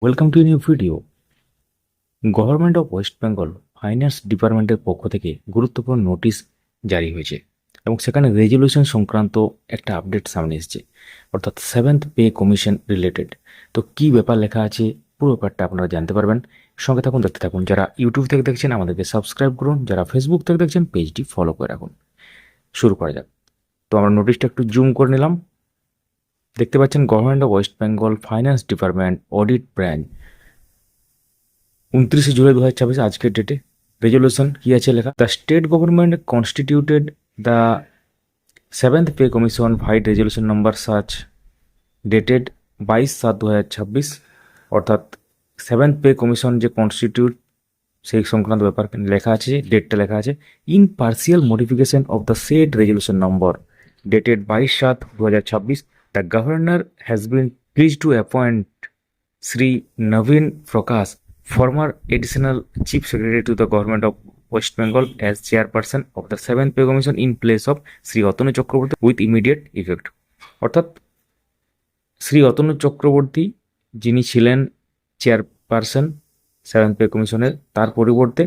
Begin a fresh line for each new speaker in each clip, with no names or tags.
Welcome to new video. Government of West Bengal finance ডিপার্টমেন্টের পক্ষ থেকে গুরুত্বপূর্ণ নোটিশ জারি হয়েছে এবং সেখানে রেজলিউশন সংক্রান্ত একটা আপডেট সামনে এসেছে, অর্থাৎ সেভেন্থ পে কমিশন রিলেটেড। তো কি ব্যাপার লেখা আছে পুরো ব্যাপারটা আপনারা জানতে পারবেন। সঙ্গে থাকুন, দেখতে থাকুন। যারা ইউটিউব থেকে দেখছেন আমাদেরকে সাবস্ক্রাইব করুন, যারা ফেসবুক থেকে দেখছেন পেজটি ফলো করে রাখুন। শুরু করা যাক। তো আমরা নোটিশটা একটু জুম করে নিলাম। দেখতে পাচ্ছেন government of West Bengal finance department audit branch 29 July 2026 আজকের ডেটে রেজলিউশন কি আছে লেখা, the state government constituted the seventh pay commission vide resolution number such dated 22/7/2026। অর্থাৎ সেভেন্থ পে কমিশন যে কনস্টিটিউট সেই সংক্রান্ত ব্যাপার লেখা আছে, ডেটটা লেখা আছে। In partial modification of the shed resolution number dated 22/7/2026, the governor has been please two appoint Sri Naveen Prakash, former Additional Chief Secretary to the Government of West Bengal, as chairperson of the Seventh Pay Commission in place of Sri Atanu Chakraborty with immediate effect। অর্থাৎ শ্রী অতনু চক্রবর্তী যিনি ছিলেন chairperson seventh pay কমিশনের, তার পরিবর্তে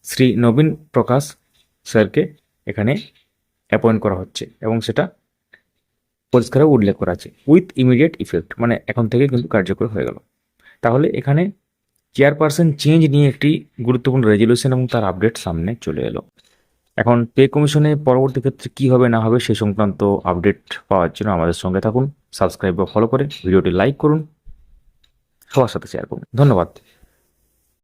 শ্রী নবীন প্রকাশ স্যারকে এখানে appoint করা হচ্ছে এবং সেটা পরিষ্কার উল্লেখ করা আছে উইথ ইমিডিয়েট ইফেক্ট, মানে এখন থেকে কিন্তু কার্যকর হয়ে গেল। তাহলে এখানে চেয়ারপারসন চেঞ্জ নিয়ে একটি গুরুত্বপূর্ণ রেজলিউশন এবং তার আপডেট সামনে চলে এলো। এখন পে কমিশনে পরবর্তী ক্ষেত্রে কী হবে না হবে সে সংক্রান্ত আপডেট পাওয়ার জন্য আমাদের সঙ্গে থাকুন, সাবস্ক্রাইব বা ফলো করে ভিডিওটি লাইক করুন, সবার সাথে শেয়ার করুন। ধন্যবাদ।